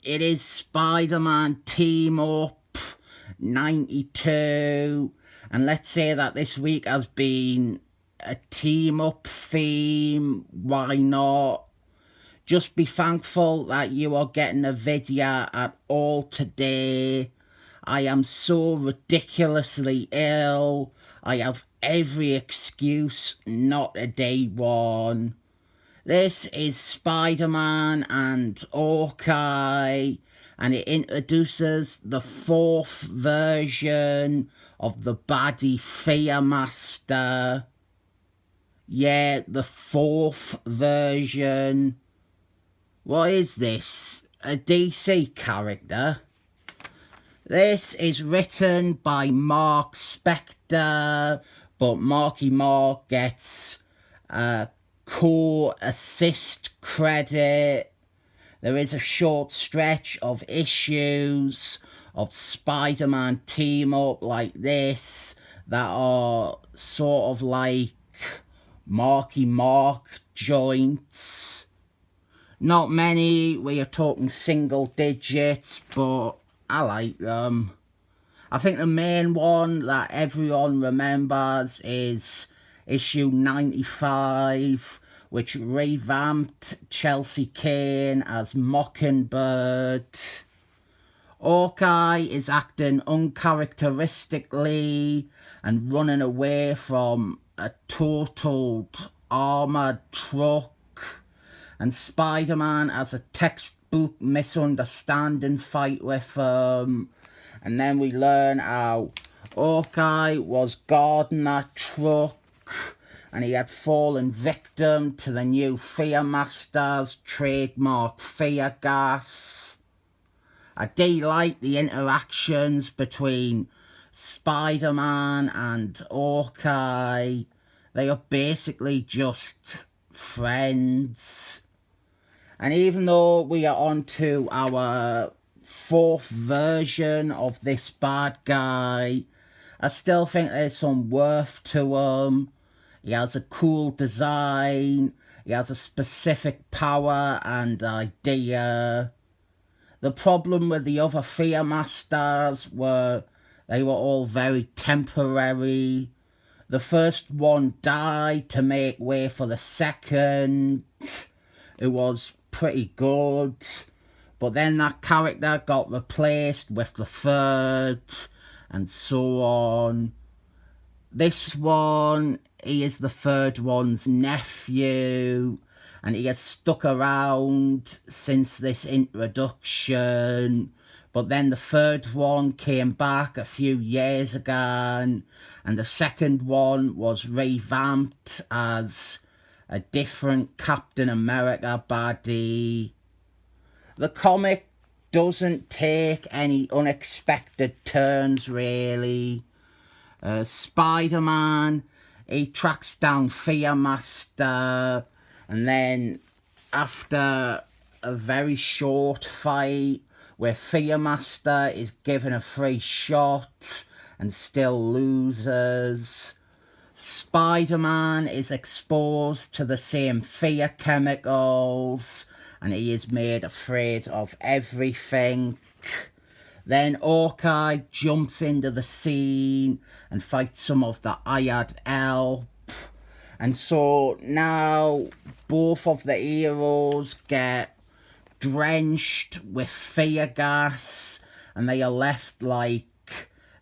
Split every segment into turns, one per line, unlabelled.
it is Spider-Man Team Up 92, and let's say that this week has been a team up theme. Why not? Just be thankful that you are getting a video at all today. I am so ridiculously ill. I have every excuse not a day one. This is Spider-Man and Hawkeye, and it introduces the fourth version of the baddie Fear Master. Yeah, the fourth version. What is this? A DC character? This is written by Mark Spector, but Marky Mark gets a co-assist credit. There is a short stretch of issues of Spider-Man team up like this that are sort of like Marky Mark joints. Not many, we are talking single digits, but I like them. I think the main one that everyone remembers is issue 95, which revamped Chelsea Kane as Mockingbird. Hawkeye is acting uncharacteristically and running away from a totaled armoured truck. And Spider-Man has a textbook misunderstanding fight with him. And then we learn how Hawkeye was guarding that truck and he had fallen victim to the new Fear Master's trademark fear gas. I do like the interactions between Spider-Man and Hawkeye. They are basically just friends. And even though we are on to our fourth version of this bad guy, I still think there's some worth to him. He has a cool design, he has a specific power and idea. The problem with the other Fear Masters were they were all very temporary. The first one died to make way for the second. It was pretty good, but then that character got replaced with the third, and so on. This one, he is the third one's nephew, and he has stuck around since this introduction, but then the third one came back a few years ago, and the second one was revamped as a different Captain America baddie. The comic doesn't take any unexpected turns, really. Spider-Man, he tracks down Fear Master, and then after a very short fight where Fear Master is given a free shot and still loses, Spider-Man is exposed to the same fear chemicals and he is made afraid of everything. Then Hawkeye jumps into the scene and fights some of the hired help. And so now both of the heroes get drenched with fear gas and they are left like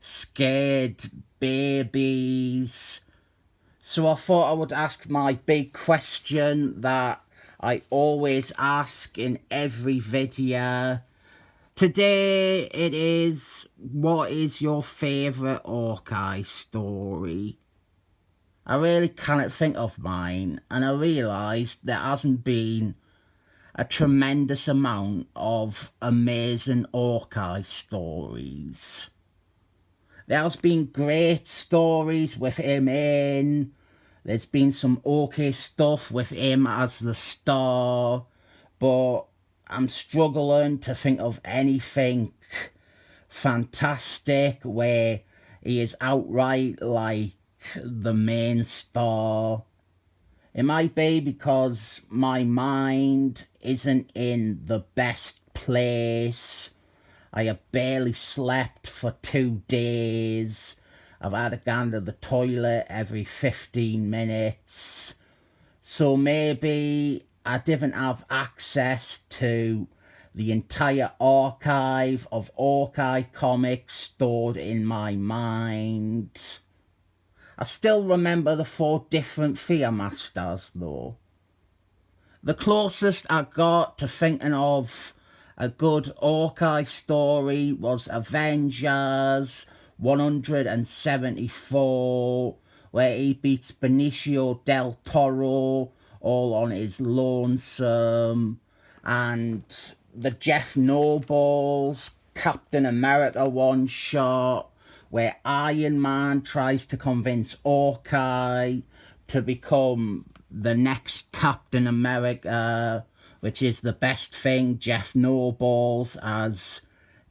scared babies. So I thought I would ask my big question that I always ask in every video. Today it is, what is your favourite Hawkeye story? I really cannot think of mine, and I realised there hasn't been a tremendous amount of amazing Hawkeye stories. There has been great stories with him in. There's been some okay stuff with him as the star, but I'm struggling to think of anything fantastic where he is outright like the main star. It might be because my mind isn't in the best place place. I have barely slept for 2 days. I've had to go to the toilet every 15 minutes. So maybe I didn't have access to the entire archive of Hawkeye comics stored in my mind. I still remember the 4 different Fear Masters though. The closest I got to thinking of a good Hawkeye story was Avengers 174, where he beats Benicio del Toro all on his lonesome, and the Jeff Nobles Captain America one shot, where Iron Man tries to convince Hawkeye to become the next Captain America, which is the best thing Jeff Nobles has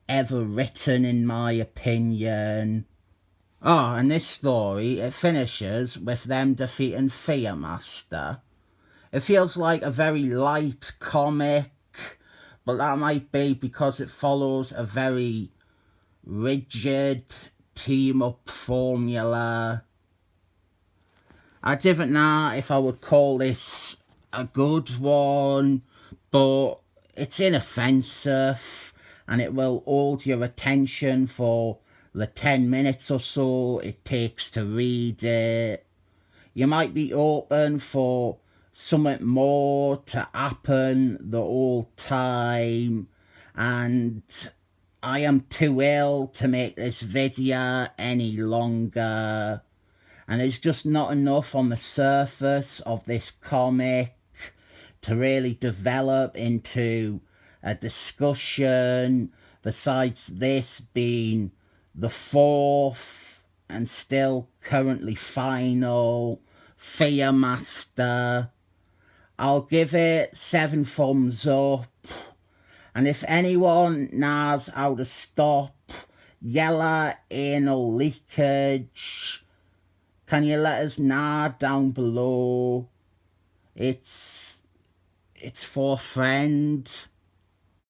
ever written, in my opinion. Oh, and this story, it finishes with them defeating Fearmaster. It feels like a very light comic, but that might be because it follows a very rigid team-up formula. I didn't know if I would call this a good one, but it's inoffensive and it will hold your attention for the 10 minutes or so it takes to read it. You might be open for something more to happen the whole time, and I am too ill to make this video any longer. And there's just not enough on the surface of this comic to really develop into a discussion, besides this being the 4th and still currently final Fearmaster. I'll give it 7 thumbs up. And if anyone knows how to stop yellow anal leakage, can you let us know down below? It's for a friend.